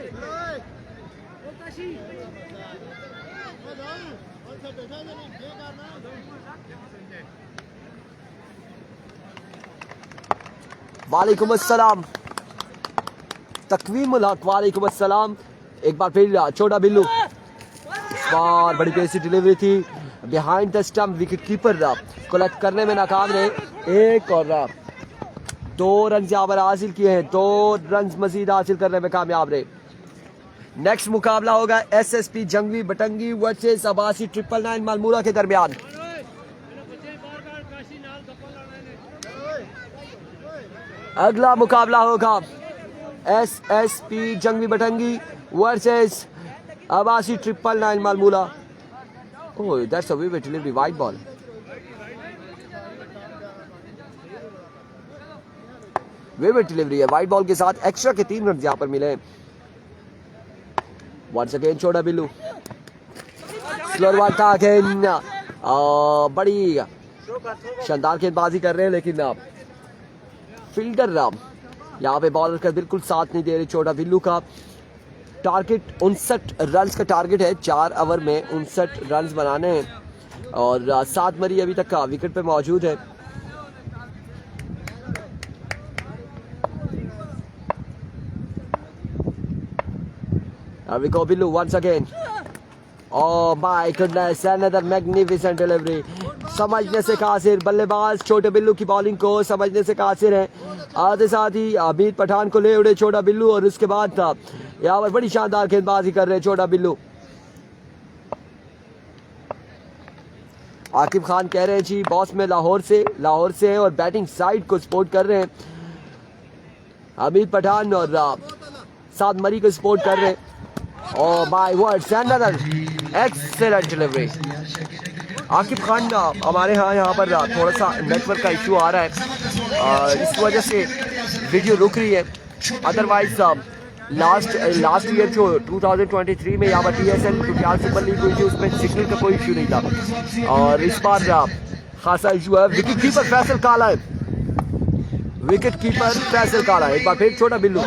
वालेकुम अस्सलाम तकवीम उल हक। वालेकुम अस्सलाम। एक बार फिर छोटा बिल्लू। बार बड़ी पेसी डिलीवरी थी behind the stump. Wicket keeper collect करने में नाकाम रहे। 1 और 2 रन यहाँ पर हासिल किए हैं। 2 रन मजीद हासिल करने में कामयाब रहे। नेक्स्ट मुकाबला होगा SSP जंगवी बटंगी वर्सेस अब्बासी 999 मालमूरा के दरमियान। अगला मुकाबला होगा SSP Jangvi Batangi versus Abbasi 999 Malmula. Oh, that's a vivid delivery, wide ball. Vivid delivery है वाइड बॉल के साथ। एक्स्ट्रा के 3 रन यहाँ पर मिले। वंस अगेन छोटा बिल्लू। स्लोर वन था अगेन। बड़ी शानदार गेंदबाजी कर रहे हैं, लेकिन फील्डर यहाँ पे बॉलर का बिल्कुल साथ नहीं दे रहे छोटा बिल्लू का। टारगेट 59 रन का टारगेट है। 4 ओवर में 59 रन बनाने हैं और 7 मरी अभी तक विकेट पे मौजूद है। Rico Billu once again. Oh my goodness, another magnificent delivery. समझने से कासिर बल्लेबाज छोटे बिल्लू की बॉलिंग को समझने से कासिर है। आते साथ ही अमीर पठान को ले उड़े छोटा बिल्लू और उसके बाद था यहाँ पर बड़ी शानदार गेंदबाजी कर रहे हैं छोटा बिल्लू। आकिब खान कह रहे हैं जी बॉस में लाहौर से है और बैटिंग साइड को सपोर्ट कर रहे हैं। अमीर पठान और साथ मरी को सपोर्ट कर रहे हैं। Oh my word, another excellent delivery. Aqib Khan हमारे यहाँ पर थोड़ा सा नेटवर्क का इशू आ रहा है, इस वजह से वीडियो रुक रही है। अदरवाइज लास्ट ईयर जो 2023 में यहाँ पर TSL क्योंकि सुपर लीग हुई थी उसमें सिग्नल का कोई इशू नहीं था और इस बार खासा इशू है। विकेट कीपर फैसल काला है। विकेट कीपर फैसल काला है। एक बार फिर छोटा बिल्लू।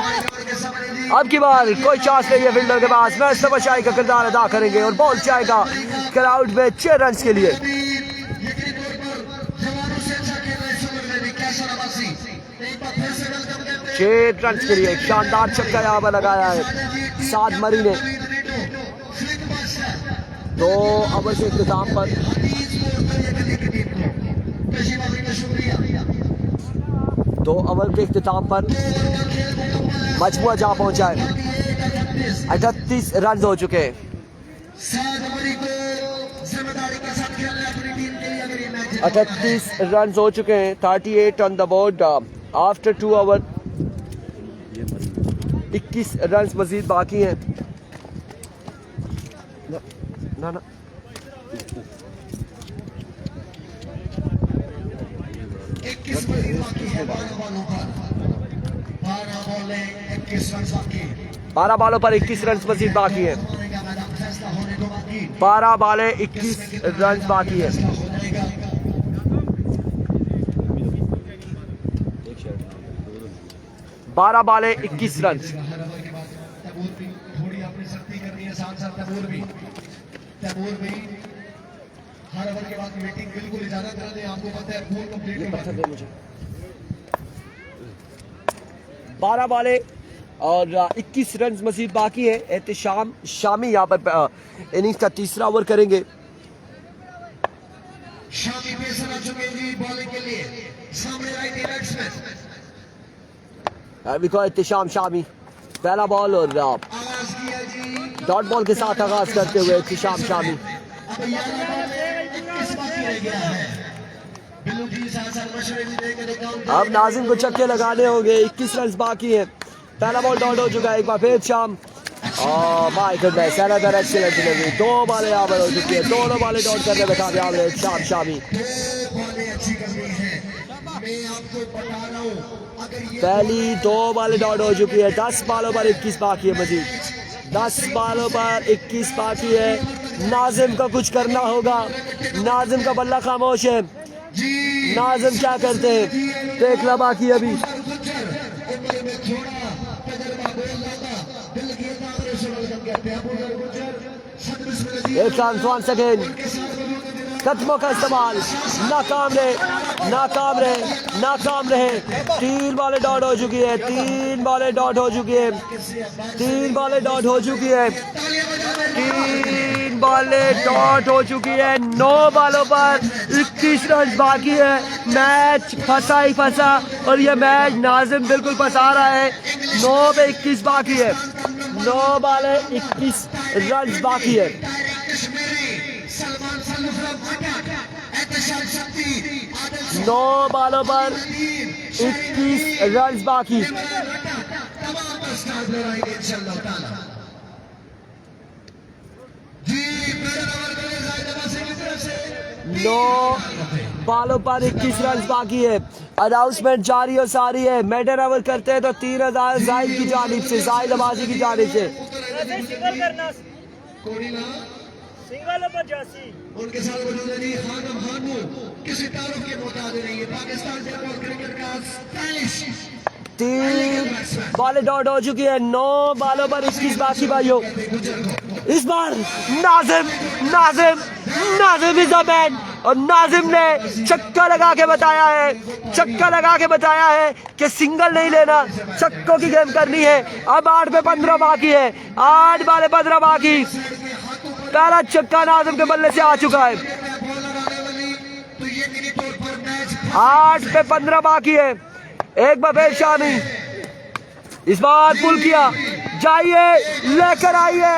अब की बार कोई चांस नहीं है फील्डर के पास। मैच तमाशाई का किरदार अदा करेंगे और बॉल जाएगा क्राउड में 6 रन के लिए। 6 रन के लिए शानदार छक्का यहाँ पर लगाया है साद मरी ने। 2 ओवर के इख्तिताम पर 2 ओवर के इख्तिताम पर मजमुआ जहां पहुंचा है 38 रन हो चुके हैं। खिलाड़ी के साथ खेल रहे हैं अपनी टीम के लिए अगर ये मैच 38 रन हो चुके हैं, 38 on the board after 2 over. 21 run मजीद बाकी हैं। ना ना 21 मजीद बाकी है 12 बॉलों पर, 12 बॉलें 21 रन बाकी, 12 बॉलों पर 21 रन मजीद बाकी है। होने का मैदान फैसला होने को बाकी, 12 बॉलें 21 रन बाकी है। फैसला हो जाएगा। 12 बॉलें 21 रन। हर ओवर के बाद तैमूर भी थोड़ी अपनी शक्ति करनी है, साथ साथ तैमूर भी हर ओवर के बाद मीटिंग बिल्कुल इजाजत कर दें, आपको पता है पूल कंप्लीट ये होगा। पत्थर दे मुझे। 12 बॉलें और 21 रन मजीद बाकी है। एहतिशाम शामी यहाँ पर इनिंग्स का तीसरा ओवर करेंगे। शामी पेसर आ चुके हैं जी बॉलिंग के लिए, सामने राइट बैट्समैन अभी को एहतिशाम शामी पहला बॉल और आगाज किया जी, डॉट बॉल के साथ आगाज करते हुए एहतिशाम शामी। अब 11 बॉल 21 बाकी रह गया है। बिल्लू जी साथ मशवरे भी देंगे, रिकाउंट अब नाजिम को छक्के लगाने होंगे। 21 रन बाकी है। पहला बॉल डॉट हो चुका है, एक बार फिर शाम। My goodness, another excellent delivery. 2 बॉलें यहाँ पर हो चुकी है, दोनों बॉलें डॉट करने में कामयाब है शाम शामी। 2 बॉलें अच्छी करनी है, मैं आपको बता रहा हूँ अगर ये पहली 2 बॉलें डॉट हो चुकी है। 10 बॉलों पर 21 बाकी है मजीद। 10 बॉलों पर 21 बाकी है। नाजिम का कुछ करना होगा। नाजिम का बल्ला खामोश है। नाजिम क्या करते हैं देखना बाकी है अभी। एक चांस 1 सेकेंड, कदमों का इस्तेमाल नाकाम रहे। 3 बॉलें डॉट हो चुकी है। 3 बॉलें डॉट हो चुकी है। 3 बॉलें डॉट हो चुकी है। 3 बॉलें डॉट हो चुकी है। 9 बॉलों पर 21 रन बाकी है। मैच फंसा ही फंसा और ये मैच नाजिम बिल्कुल फंसा रहा है। 9 पे 21 बाकी है। 9 बॉलें 21 रन बाकी है। सलमान शक्ति 9 बॉलों पर 21 रन बाकी। तमाम स्टार लड़ाएंगे इंशाअल्लाह ताला। जी मेरा नंबर के लिए जायद अब्बासी की तरफ से 9 बॉलों पर 21 रन बाकी है। अनाउंसमेंट जारी और सारी है। मेडन ओवर करते हैं तो 3000 जाहिद की जानिब से, जाहिद अब्बासी की जानिब से। सिंगल करना, कोडिला सिंगल पर जासी। उनके साथ मौजूद है जी खानम हानू, किसी तारुफ के मोहताज नहीं है। पाकिस्तान फुटबॉल क्रिकेट का स्टाइलिश 3 बॉलें डॉट हो चुकी है। 9 बॉलों पर 21 बाकी भाइयों। इस बार नाजिम इज द मैन और नाजिम ने छक्का लगा के बताया है कि सिंगल नहीं लेना, छक्कों की गेम करनी है। अब 8 पे 15 बाकी है। 8 बॉलें 15 बाकी। पहला छक्का नाजिम के बल्ले से आ चुका है। 8 पे 15 बाकी है। एक बार फिर शामी इस बार पुल किया, जाइए लेकर आइए।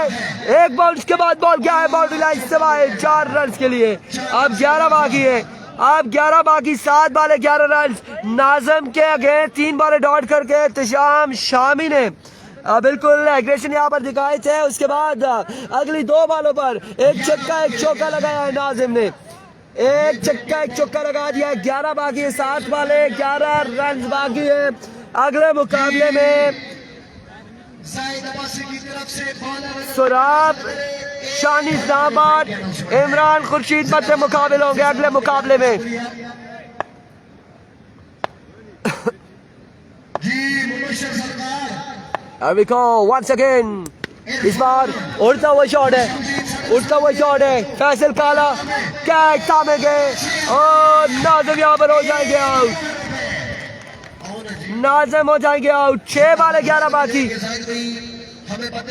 एक बॉल उसके बाद बॉल क्या है, बाउंड्री लाइन से बाहर 4 रन के लिए। अब 11 बाकी है। अब 11 बाकी, 7 बॉलें 11 रन। नाजिम के अगेंस्ट 3 बॉलें डॉट करके एहतिशाम शामी ने बिल्कुल एग्रेशन यहाँ पर दिखाए थे। उसके बाद अगली 2 बॉलों पर एक छक्का एक चौका लगाया है नाजिम ने। एक छक्का एक चौका लगा दिया। 11 बाकी है। 7 बॉलें 11 रन बाकी है। अगले मुकाबले में सुराब शानी इस्लामाबाद इमरान खुर्शीद मत मुकाबले होंगे अगले मुकाबले में। अभी को वंस अगेन इस बार उड़ता हुआ शॉट है। फैसल काला क्या थामे गए और नाजिम यहाँ पर हो जाएंगे आउट। नाजिम हो जाएंगे आउट। 6 बॉलें 11 बाकी।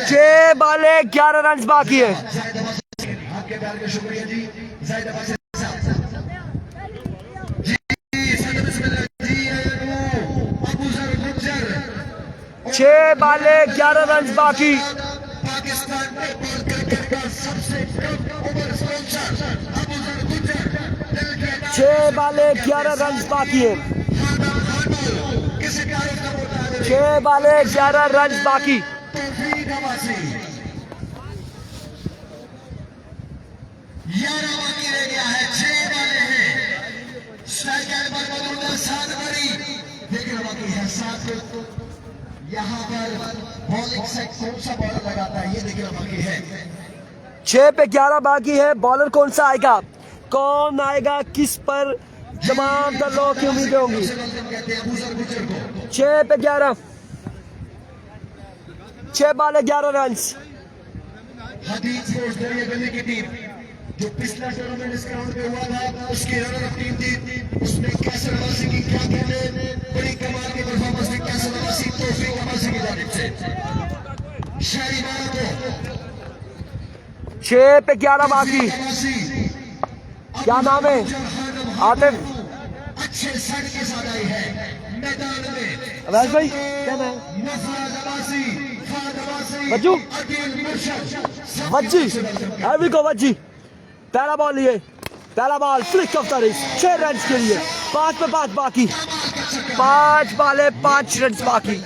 6 बॉलें 11 रन बाकी है। आपके प्यार का शुक्रिया जी जायद अब्बासी जी। 6 बॉलें 11 रन बाकी। पाकिस्तान फुटबॉल क्रिकेट का सबसे कम ओवर स्पॉन्सर 6 बाले 11 रन बाकी है। 6 बाले 11 रन बाकी। तौफीक अब्बासी 11 बाकी रह गया है, 6 बाले हैं। स्ट्राइकर पर मौजूद है 7 बड़ी, देखना बाकी है 7। यहाँ पर बॉलिंग से कौन सा बॉलर लगाता है ये देखना बाकी है। 6 पे 11 बाकी है। बॉलर कौन सा आएगा, कौन आएगा, किस पर तमाम दलों की उम्मीदें होंगी। 6 पे 11, 6 बाले 11 रन। हदीद स्पोर्ट्स दरिया गली की टीम जो पिछला टूर्नामेंट इस ग्राउंड पे हुआ था उसकी रनर अप टीम थी, उसमें कैसर अब्बासी की क्या कहते, बड़ी कमाल की परफॉर्मेंस थी कैसर अब्बासी, तौफीक अब्बासी की जानिब से। शहरी वालों को 6 पे 11 बाकी। अब्बासी क्या नाम है, आतिफ अच्छे सेट के साथ आई है मैदान में। अवैस भाई क्या नाम है, मुफाद अब्बासी, फाद अब्बासी, वज्जू अदील मुर्शद, वज्जी, हैवी को वज्जी। पहला बॉल लिए, पहला ball flick of the wrist, 6 run के लिए। 5 पे 5 बाकी, 5 बाले 5 रन बाकी,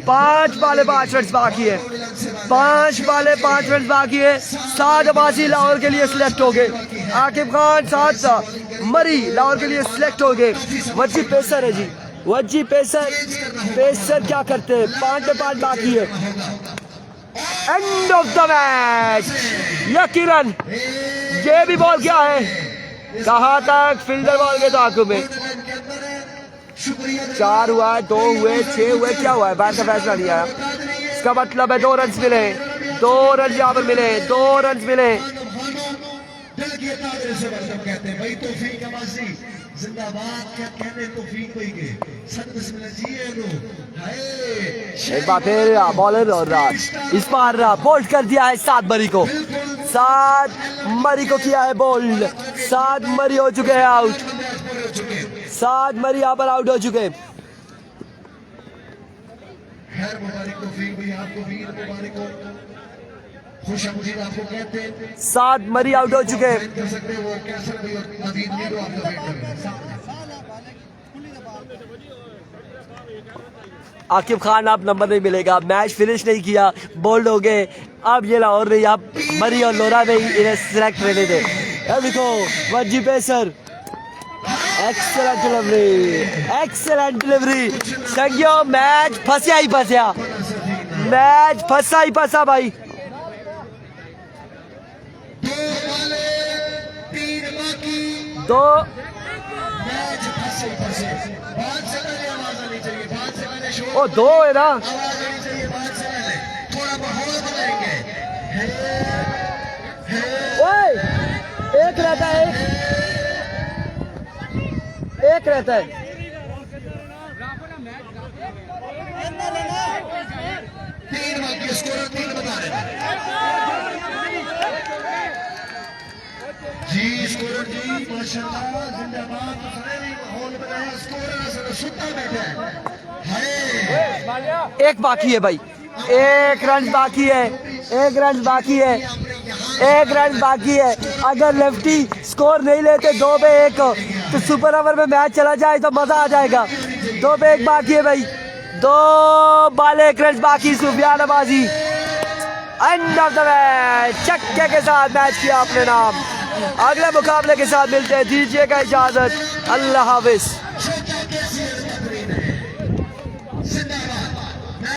5 बाले 5 रन बाकी है, 5 बाले 5 रन बाकी है। साद अब्बासी लाहौर के लिए सिलेक्ट हो गए। आकिब खान साद मरी लाहौर के लिए सिलेक्ट हो गए। वज्जी पेसर है जी, वज्जी पेसर, पेसर क्या करते हैं। 5 पे 5 बाकी है। And of the match. यकीनन ये भी बॉल क्या है, कहाँ तक फील्डर बॉल के ताक़ुब में। 4 हुआ है, 2 हुए, 6 हुए, क्या हुआ है, बैट का फैसला नहीं आया। इसका मतलब है 2 रन मिले, 2 रन यहाँ पर मिले, 2 रन मिले। दिल की ताकत से वेलकम कहते हैं भाई तौफीक अब्बासी जिंदाबाद। क्या कहते हैं तौफीक भाई के सद बिस्मिल्लाह जी है लो हाय। एक बार फिर बॉलर और इस बार बोल्ड कर दिया है 7 मरी को, 7 मरी को किया है बोल्ड। 7 मरी हो चुके हैं आउट, 7 मरी यहाँ पर आउट हो चुके हैं। खैर मुबारक तौफीक भाई आपको भी मुबारक हो, खुश आमदीद आपको कहते हैं। 7 मरी आउट हो चुके हैं। कर सकते हैं वो कैसर भाई और नदीम भी तो आपका वेट कर रहे हैं। आकिब खान आप नंबर नहीं मिलेगा, मैच फिनिश नहीं किया, बोल्ड हो गए। अब ये लाहौर नहीं, आप मरी और लोरा में ही इन्हें सिलेक्ट रहने दे। अब देखो Wajji pacer, excellent delivery, excellent delivery. संगियो मैच फंसा ही फंसा, मैच फंसा ही फंसा भाई। 2 बाले 3 बाकी, 2 मैच फंसे फंसे। 5 से पहले आवाज आनी चाहिए, 5 से पहले शोर ओ 2 है ना, आवाज आनी चाहिए। 5 से पहले थोड़ा माहौल बनाएंगे। ओए एक रहता है, एक रहता है। 3 बाकी, स्कोर 3 बता रहे हैं जी। स्कोर जी माशाल्लाह जिंदाबाद, सारे माहौल बनाया। स्कोर सुता बैठा है हाय। एक बाकी है भाई, 1 रन बाकी है, 1 रन बाकी है, 1 रन बाकी है। अगर लेफ्टी स्कोर नहीं लेते 2 पे 1 तो सुपर ओवर में मैच चला जाए तो मजा आ जाएगा। 2 पे 1 बाकी है भाई, 2 बाले 1 रन बाकी। Sufiyan Abbasi end of the match, छक्के के साथ मैच किया अपने नाम। अगले मुकाबले के साथ मिलते हैं, दीजिएगा इजाजत, अल्लाह हाफिज।